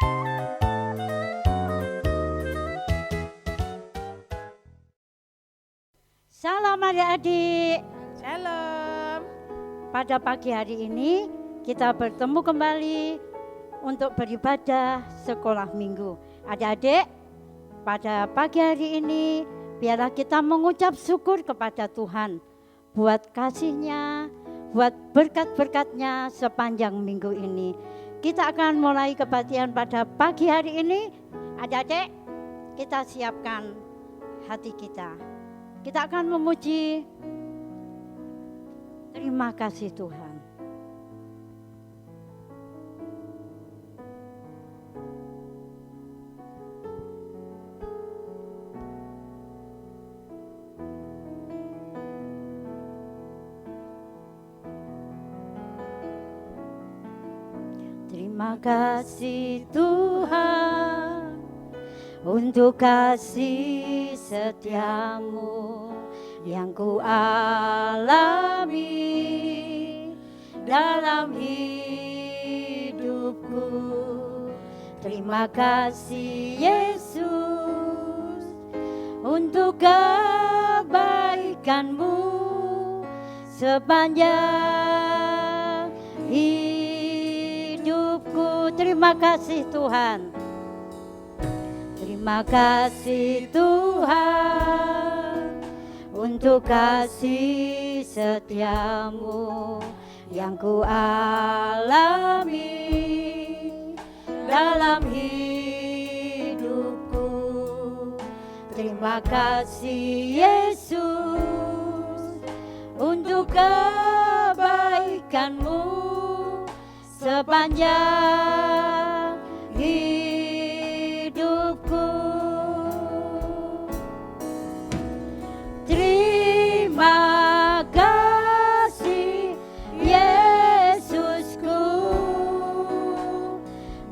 Shalom adik-adik. Shalom. Pada pagi hari ini kita bertemu kembali untuk beribadah sekolah minggu. Adik-adik, pada pagi hari ini biarlah kita mengucap syukur kepada Tuhan buat kasih-Nya, buat berkat-berkat-Nya sepanjang minggu ini. Kita akan mulai kebaktian pada pagi hari ini. Adik-adik, kita siapkan hati kita. Kita akan memuji. Terima kasih Tuhan. Terima kasih Tuhan untuk kasih setiamu yang ku alami dalam hidupku. Terima kasih Yesus untuk kebaikanmu sepanjang hidupku. Terima kasih Tuhan. Terima kasih Tuhan untuk kasih setiamu yang ku alami dalam hidupku. Terima kasih Yesus untuk kebaikanmu sepanjang hidupku. Terima kasih Yesusku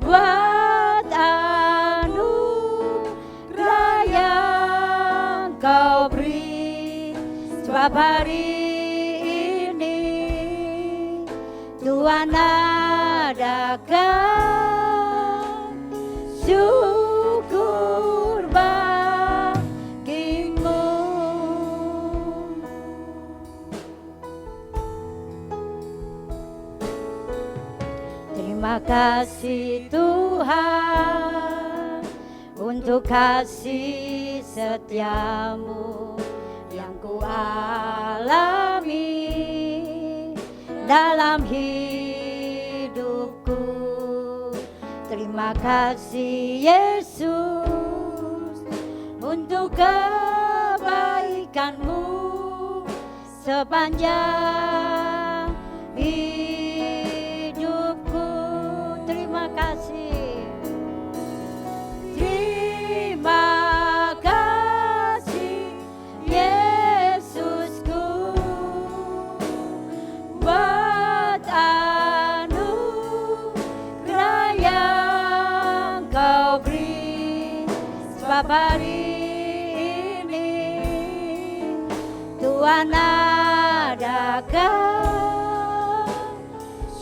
buat anugerah yang Kau beri. Sebab hari ini Tuhan adakan syukur bagimu. Terima kasih Tuhan untuk kasih setiamu yang ku alami dalam hidupku. Terima kasih Yesus untuk kebaikanmu sepanjang hidupku. Terima kasih. Terima kasih Yesusku buat anugerah yang Kau beri. Sebab hari ini Tuhan adakan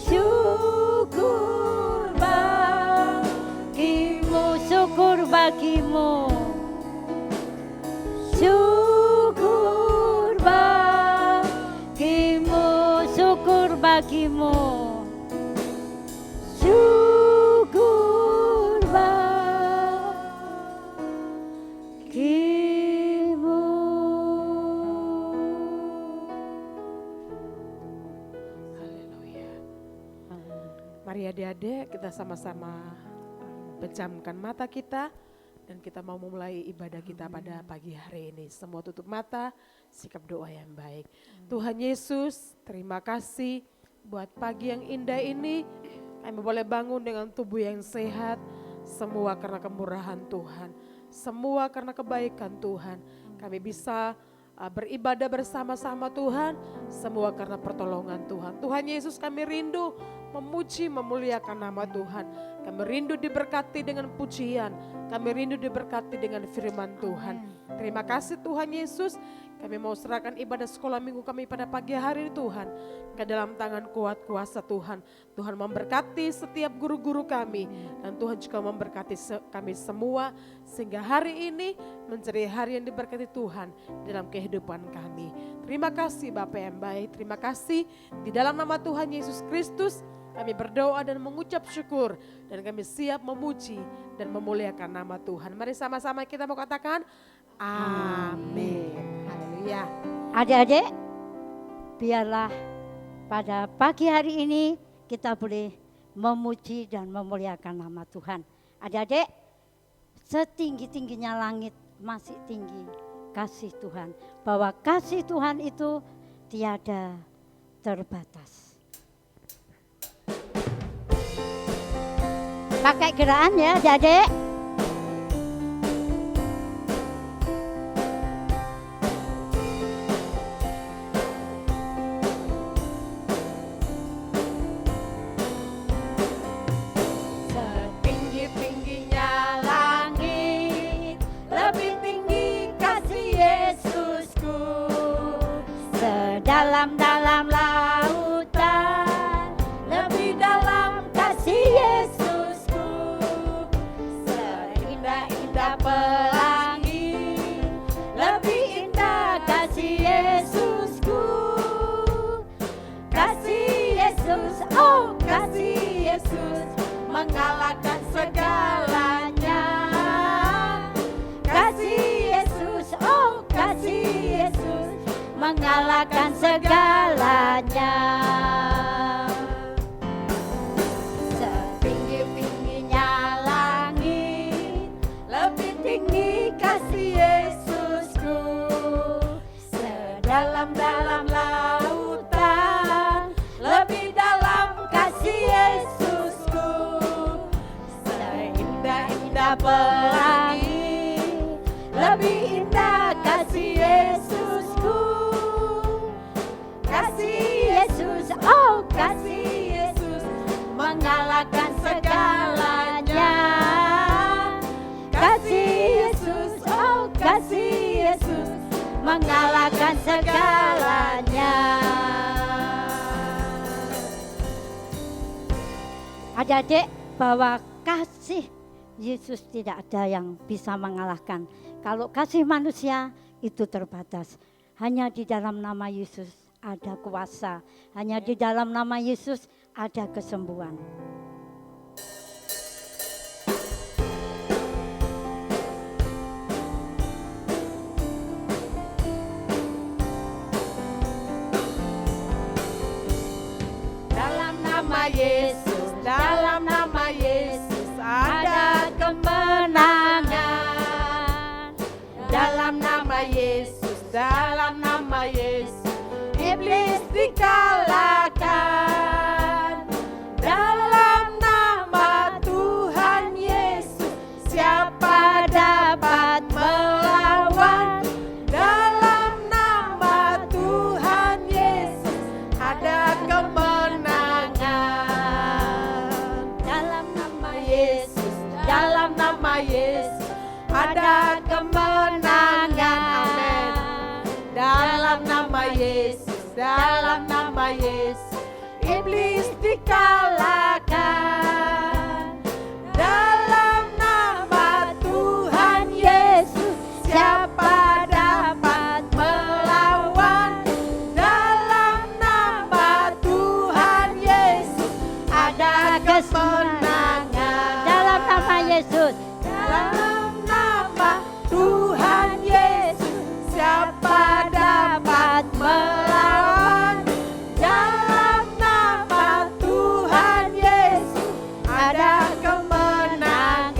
syukur bagimu. Syukur bagimu. Syukur bagimu. Syukur bagimu. Syukur bagimu. Haleluya. Mari adik-adik kita sama-sama pejamkan mata kita dan kita mau memulai ibadah kita pada pagi hari ini. Semua tutup mata, sikap doa yang baik. Tuhan Yesus, terima kasih buat pagi yang indah ini. Kami boleh bangun dengan tubuh yang sehat, semua karena kemurahan Tuhan, semua karena kebaikan Tuhan. Kami bisa beribadah bersama-sama Tuhan, semua karena pertolongan Tuhan. Tuhan Yesus, kami rindu memuji, memuliakan nama Tuhan. Kami rindu diberkati dengan pujian. Kami rindu diberkati dengan firman Tuhan. Terima kasih Tuhan Yesus. Kami mau serahkan ibadah sekolah minggu kami pada pagi hari ini Tuhan. Ke dalam tangan kuat kuasa Tuhan. Tuhan memberkati setiap guru-guru kami. Dan Tuhan juga memberkati kami semua. Sehingga hari ini menjadi hari yang diberkati Tuhan dalam kehidupan kami. Terima kasih Bapa yang baik. Terima kasih di dalam nama Tuhan Yesus Kristus. Kami berdoa dan mengucap syukur dan kami siap memuji dan memuliakan nama Tuhan. Mari sama-sama kita mau katakan amin. Haleluya. Adik-adik, biarlah pada pagi hari ini kita boleh memuji dan memuliakan nama Tuhan. Adik-adik, setinggi-tingginya langit masih tinggi kasih Tuhan. Bahwa kasih Tuhan itu tiada terbatas. Pakai gerakan ya adik-adik. Setinggi-tingginya langit, lebih tinggi kasih Yesusku. Sedalam-dalam lautan, lebih dalam kasih Yesusku. Seindah-indah pelangi, lebih indah kasih Yesusku. Kasih Yesus, oh kasih Yesus, mengalahkan segalanya. Kasih Yesus, oh kasih Yesus, mengalahkan segalanya. Setinggi-tingginya langit, lebih tinggi kasih Yesusku. Sedalam-dalam lautan, lebih dalam kasih Yesusku. Seindah-indah pelangi, lebih indah kasih Yesusku. Kasih Yesus, oh kasih Yesus, mengalahkan segalanya. Kasih Yesus, oh kasih Yesus, mengalahkan segalanya. Adik-adik, bahwa kasih Yesus tidak ada yang bisa mengalahkan. Kalau kasih manusia itu terbatas. Hanya di dalam nama Yesus ada kuasa. Hanya di dalam nama Yesus ada kesembuhan. Dalam nama Yesus, dalam nama Yesus ada kemenangan. Dalam nama Yesus, dalam nama Yesus iblis dikalahkan. Dalam nama Tuhan Yesus siapa dapat melawan? Dalam nama Tuhan Yesus ada kemenangan. Dalam nama Yesus, dalam nama Yesus ada kemenangan. Amin. Dalam nama Yesus, dalam nama Yesus iblis dikalahkan. Dalam nama Tuhan Yesus siapa dapat melawan? Dalam nama Tuhan Yesus ada kemenangan. Dalam nama Yesus. Dalam nama Tuhan Yesus siapa dapat melawan? Dalam nama Tuhan Yesus ada kemenangan.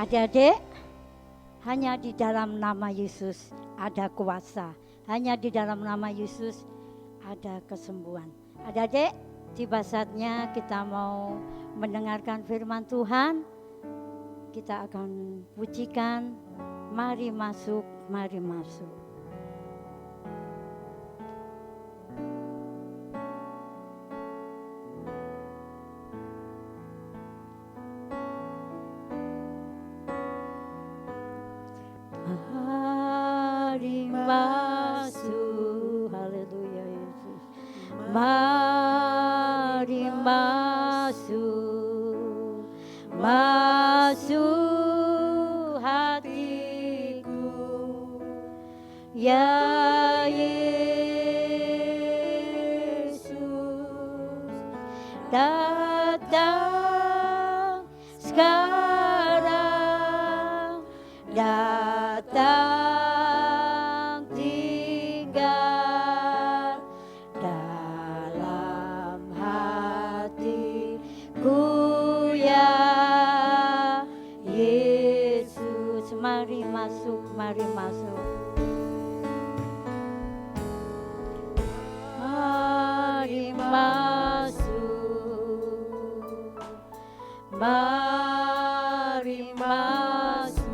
Adik-adik, hanya di dalam nama Yesus ada kuasa. Hanya di dalam nama Yesus ada kesembuhan. Adik-adik, tiba saatnya kita mau mendengarkan firman Tuhan. Kita akan pujikan, mari masuk, mari masuk. Mari masuk, masuk hatiku, ya Yesus, datang sekarang, datang tinggal dalam hatiku ya Yesus. Mari masuk, mari masuk. Mari masuk, mari masuk,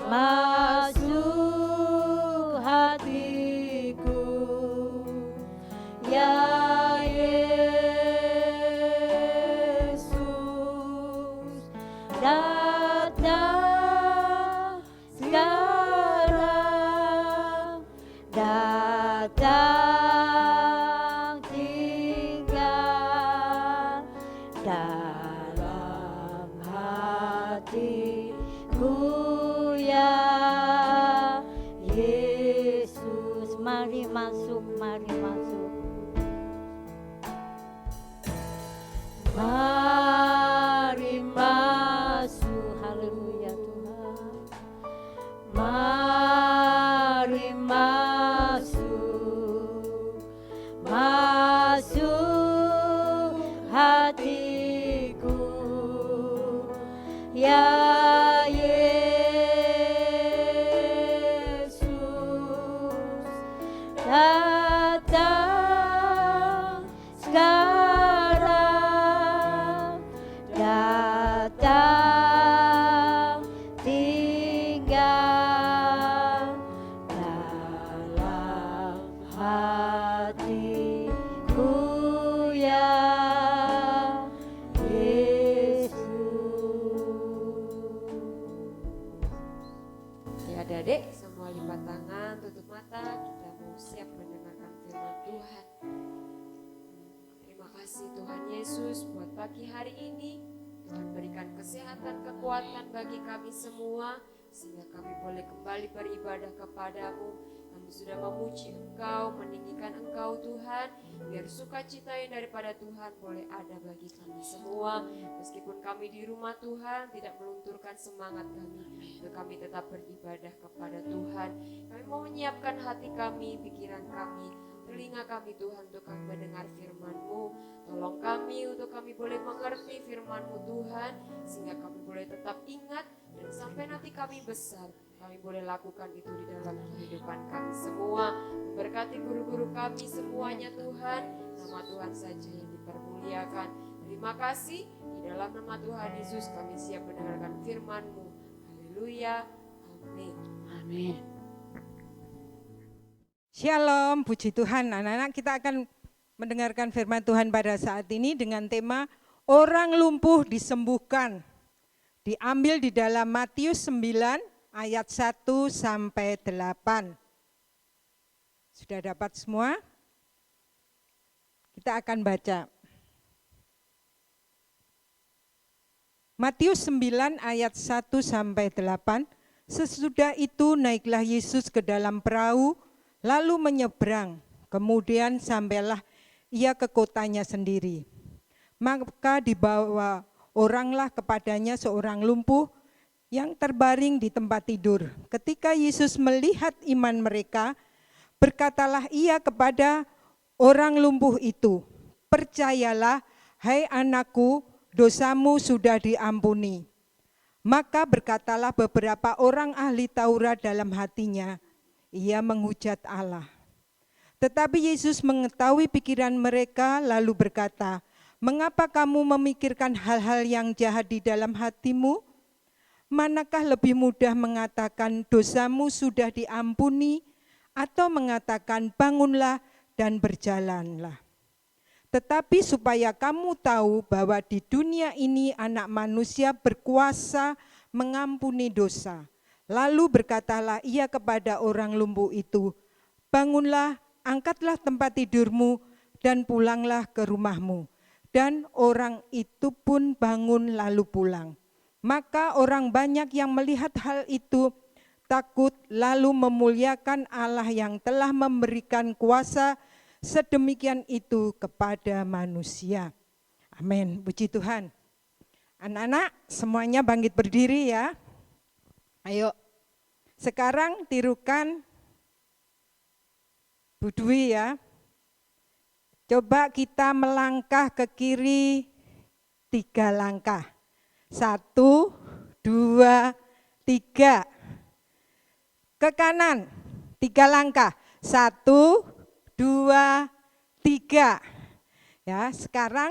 masuk hatiku ya Yesus, datang sekarang, datang tinggal dalam hatiku ya Yesus. Mari masuk, mari masuk. Mari masuk, haleluya Tuhan. Mari masuk, masuk hatiku ya Yesus, datang sekarang, datang tinggal dalam hatiku ya Yesus. Ya adik-adik, semua lipat tangan, tutup mata, kita mau siap mendengarkan firman Tuhan. Terima kasih Tuhan Yesus buat pagi hari ini. Tuhan berikan kesehatan, kekuatan bagi kami semua, sehingga kami boleh kembali beribadah kepadamu. Kami sudah memuji Engkau, meninggikan Engkau Tuhan, biar sukacita yang daripada Tuhan boleh ada bagi kami semua. Meskipun kami di rumah Tuhan, tidak melunturkan semangat kami, untuk kami tetap beribadah kepada Tuhan. Kami mau menyiapkan hati kami, pikiran kami, telinga kami Tuhan, untuk kami mendengar firman-Mu. Tolong kami untuk kami boleh mengerti firman-Mu Tuhan, sehingga kami boleh tetap ingat, dan sampai nanti kami besar, kami boleh lakukan itu di dalam kehidupan kami semua. Memberkati guru-guru kami semuanya Tuhan, nama Tuhan saja yang dipermuliakan. Terima kasih, di dalam nama Tuhan Yesus kami siap mendengarkan firman-Mu. Haleluya, amin. Amin. Shalom, puji Tuhan. Anak-anak, kita akan mendengarkan firman Tuhan pada saat ini dengan tema orang lumpuh disembuhkan. Diambil di dalam Matius 9 ayat 1 sampai 8. Sudah dapat semua? Kita akan baca. Matius 9 ayat 1 sampai 8. Sesudah itu naiklah Yesus ke dalam perahu, lalu menyeberang. Kemudian sampailah ia ke kotanya sendiri. Maka dibawa oranglah kepadanya seorang lumpuh yang terbaring di tempat tidur. Ketika Yesus melihat iman mereka, berkatalah ia kepada orang lumpuh itu, "Percayalah, hai anakku, dosamu sudah diampuni." Maka berkatalah beberapa orang ahli Taurat dalam hatinya, ia menghujat Allah. Tetapi Yesus mengetahui pikiran mereka lalu berkata, "Mengapa kamu memikirkan hal-hal yang jahat di dalam hatimu? Manakah lebih mudah mengatakan dosamu sudah diampuni atau mengatakan bangunlah dan berjalanlah? Tetapi supaya kamu tahu bahwa di dunia ini Anak Manusia berkuasa mengampuni dosa." Lalu berkatalah ia kepada orang lumpuh itu, "Bangunlah, angkatlah tempat tidurmu dan pulanglah ke rumahmu. Dan orang itu pun bangun lalu pulang. Maka orang banyak yang melihat hal itu takut lalu memuliakan Allah yang telah memberikan kuasa sedemikian itu kepada manusia. Amin, puji Tuhan. Anak-anak semuanya bangkit berdiri ya. Ayo, sekarang tirukan Bu Dwi ya. Coba kita melangkah ke kiri 3 langkah. 1, 2, 3. Ke kanan 3 langkah. 1, 2, 3. Ya, sekarang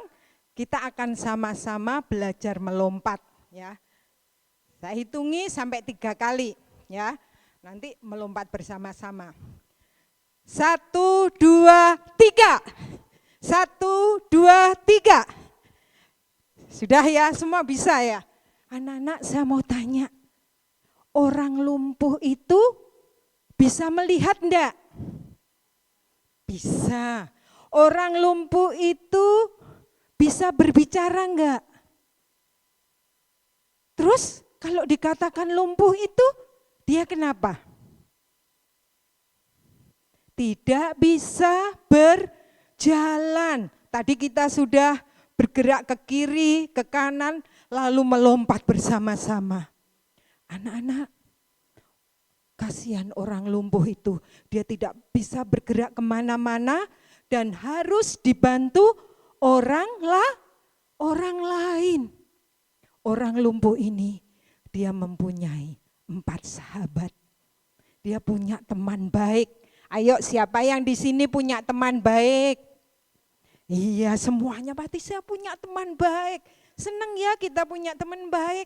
kita akan sama-sama belajar melompat ya. Saya hitungi sampai 3 kali ya. Nanti melompat bersama-sama. 1, 2, 3. 1, 2, 3. Sudah ya, semua bisa ya? Anak-anak saya mau tanya, orang lumpuh itu bisa melihat enggak? Bisa. Orang lumpuh itu bisa berbicara enggak? Terus kalau dikatakan lumpuh itu, dia kenapa? Tidak bisa berjalan. Tadi kita sudah bergerak ke kiri, ke kanan, lalu melompat bersama-sama. Anak-anak, kasihan orang lumpuh itu. Dia tidak bisa bergerak kemana-mana dan harus dibantu orang lain. Orang lumpuh ini, dia mempunyai 4 sahabat. Dia punya teman baik. Ayo, siapa yang di sini punya teman baik? Iya, semuanya pasti saya punya teman baik. Senang ya kita punya teman baik.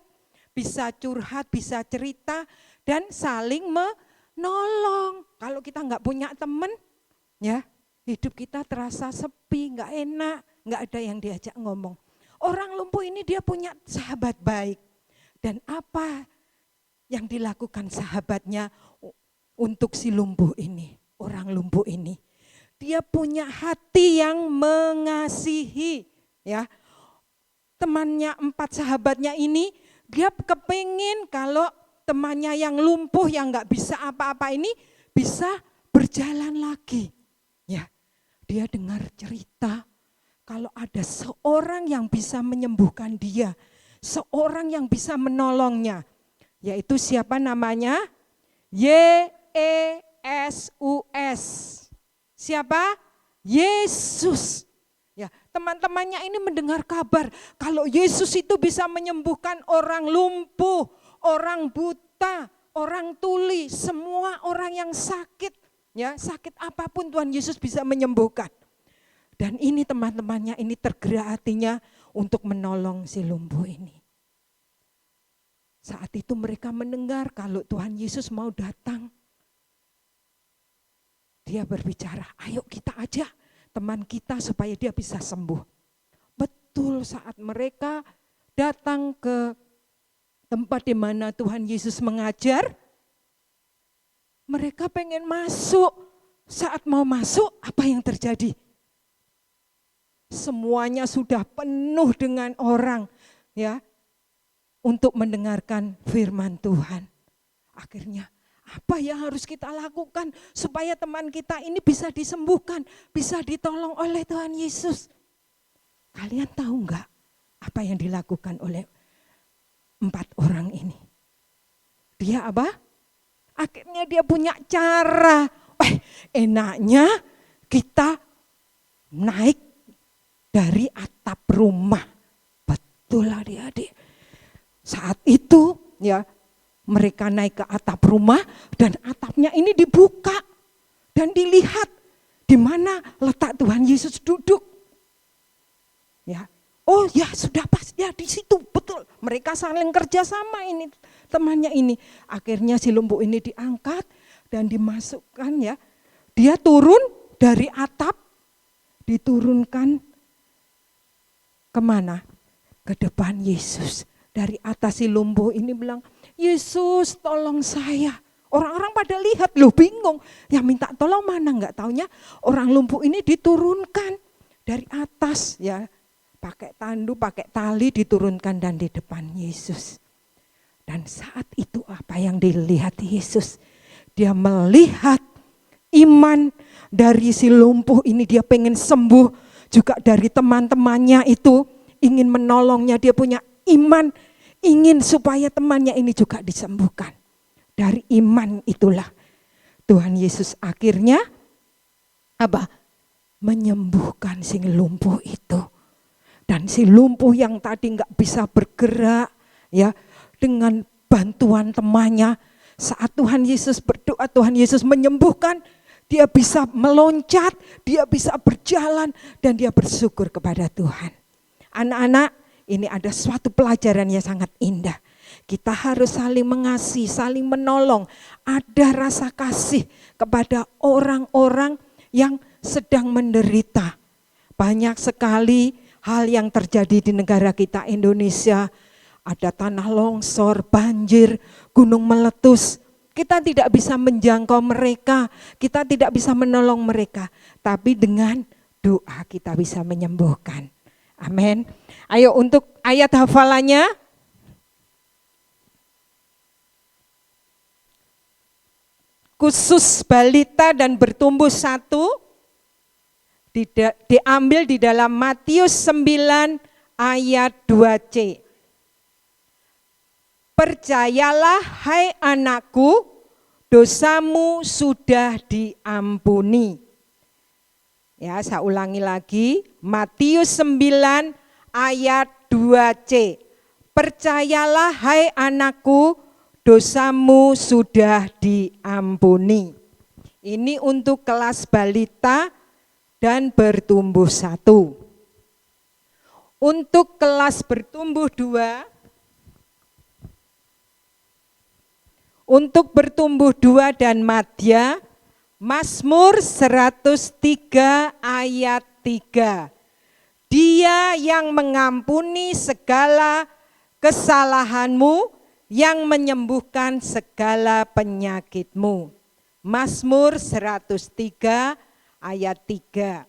Bisa curhat, bisa cerita, dan saling menolong. Kalau kita nggak punya teman, ya hidup kita terasa sepi, nggak enak, nggak ada yang diajak ngomong. Orang lumpuh ini dia punya sahabat baik. Dan apa yang dilakukan sahabatnya untuk si lumpuh ini? Orang lumpuh ini, dia punya hati yang mengasihi, ya. Temannya 4 sahabatnya ini, dia kepingin kalau temannya yang lumpuh, yang nggak bisa apa-apa ini bisa berjalan lagi, ya. Dia dengar cerita kalau ada seorang yang bisa menyembuhkan dia, seorang yang bisa menolongnya, yaitu siapa namanya? Yesus. Siapa? Yesus. Ya, teman-temannya ini mendengar kabar kalau Yesus itu bisa menyembuhkan orang lumpuh, orang buta, orang tuli, semua orang yang sakit, ya, sakit apapun Tuhan Yesus bisa menyembuhkan. Dan ini teman-temannya ini tergerak hatinya untuk menolong si lumpuh ini. Saat itu mereka mendengar kalau Tuhan Yesus mau datang. Dia berbicara, ayo kita ajak teman kita supaya dia bisa sembuh. Betul, saat mereka datang ke tempat di mana Tuhan Yesus mengajar, mereka pengen masuk. Saat mau masuk, apa yang terjadi? Semuanya sudah penuh dengan orang, ya, untuk mendengarkan firman Tuhan. Akhirnya, apa yang harus kita lakukan supaya teman kita ini bisa disembuhkan, bisa ditolong oleh Tuhan Yesus? Kalian tahu enggak apa yang dilakukan oleh 4 orang ini? Dia apa? Akhirnya dia punya cara. Enaknya kita naik dari atap rumah. Betul adik-adik. Saat itu ya, mereka naik ke atap rumah dan atapnya ini dibuka dan dilihat di mana letak Tuhan Yesus duduk. Ya, oh ya sudah pas ya di situ, betul. Mereka saling kerja sama ini temannya ini. Akhirnya si lumpuh ini diangkat dan dimasukkan ya. Dia turun dari atap, diturunkan kemana? Ke depan Yesus. Dari atas si lumpuh ini bilang, Yesus tolong saya. Orang-orang pada lihat loh, bingung. Yang minta tolong mana, enggak taunya orang lumpuh ini diturunkan. dari atas ya, pakai tandu, pakai tali diturunkan dan di depan Yesus. Dan saat itu apa yang dilihat Yesus? Dia melihat iman dari si lumpuh ini, dia pengen sembuh, juga dari teman-temannya itu ingin menolongnya, dia punya iman, ingin supaya temannya ini juga disembuhkan. Dari iman itulah Tuhan Yesus akhirnya apa? Menyembuhkan si lumpuh itu. Dan si lumpuh yang tadi nggak bisa bergerak ya, dengan bantuan temannya, saat Tuhan Yesus berdoa, Tuhan Yesus menyembuhkan, dia bisa meloncat, dia bisa berjalan, dan dia bersyukur kepada Tuhan. Anak-anak, ini ada suatu pelajaran yang sangat indah. Kita harus saling mengasihi, saling menolong. Ada rasa kasih kepada orang-orang yang sedang menderita. Banyak sekali hal yang terjadi di negara kita Indonesia. Ada tanah longsor, banjir, gunung meletus. Kita tidak bisa menjangkau mereka, kita tidak bisa menolong mereka. Tapi dengan doa kita bisa menyembuhkan. Amin. Ayo untuk ayat hafalannya. Khusus balita dan bertumbuh satu, diambil di dalam Matius 9 ayat 2c. Percayalah hai anakku, dosamu sudah diampuni. Ya, saya ulangi lagi, Matius 9 ayat 2c. Percayalah hai anakku, dosamu sudah diampuni. Ini untuk kelas balita dan bertumbuh satu. Untuk kelas bertumbuh dua, untuk bertumbuh dua dan madya, Mazmur 103 ayat 3. Dia yang mengampuni segala kesalahanmu, yang menyembuhkan segala penyakitmu. Mazmur 103 ayat 3.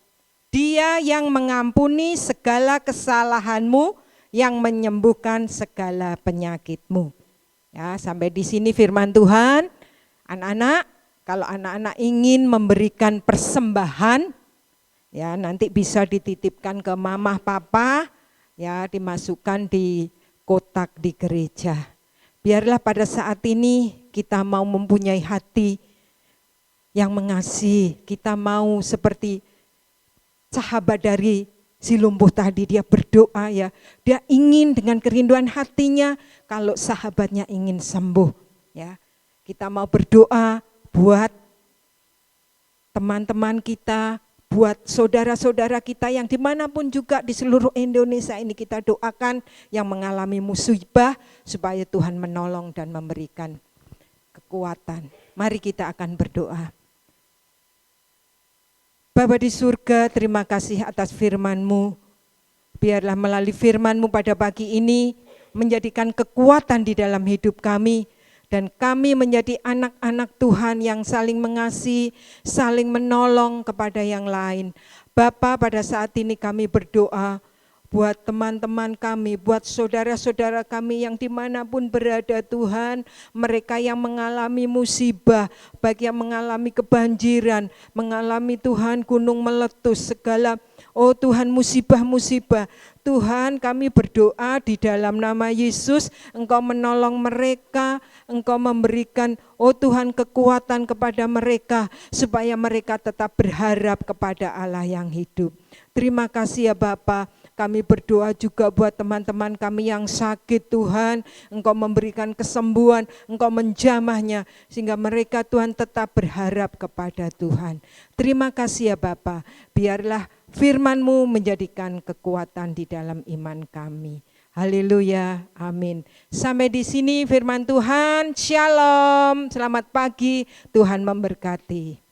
Dia yang mengampuni segala kesalahanmu, yang menyembuhkan segala penyakitmu. Ya, sampai di sini firman Tuhan. Anak-anak, kalau anak-anak ingin memberikan persembahan, ya nanti bisa dititipkan ke mama papa, ya dimasukkan di kotak di gereja. Biarlah pada saat ini kita mau mempunyai hati yang mengasihi, kita mau seperti sahabat dari si lumpuh tadi, dia berdoa ya, dia ingin dengan kerinduan hatinya kalau sahabatnya ingin sembuh ya. Kita mau berdoa buat teman-teman kita, buat saudara-saudara kita yang dimanapun juga di seluruh Indonesia ini, kita doakan yang mengalami musibah supaya Tuhan menolong dan memberikan kekuatan. Mari kita akan berdoa. Bapa di surga, terima kasih atas firman-Mu. Biarlah melalui firman-Mu pada pagi ini menjadikan kekuatan di dalam hidup kami. Dan kami menjadi anak-anak Tuhan yang saling mengasihi, saling menolong kepada yang lain. Bapa, pada saat ini kami berdoa buat teman-teman kami, buat saudara-saudara kami yang dimanapun berada Tuhan, mereka yang mengalami musibah, baik yang mengalami kebanjiran, mengalami Tuhan gunung meletus, segala oh Tuhan musibah-musibah. Tuhan kami berdoa di dalam nama Yesus, Engkau menolong mereka, Engkau memberikan oh Tuhan kekuatan kepada mereka, supaya mereka tetap berharap kepada Allah yang hidup. Terima kasih ya Bapa. Kami berdoa juga buat teman-teman kami yang sakit Tuhan, Engkau memberikan kesembuhan, Engkau menjamahnya, sehingga mereka Tuhan tetap berharap kepada Tuhan. Terima kasih ya Bapa, biarlah firman-Mu menjadikan kekuatan di dalam iman kami. Haleluya, amin. Sampai di sini firman Tuhan, shalom, selamat pagi, Tuhan memberkati.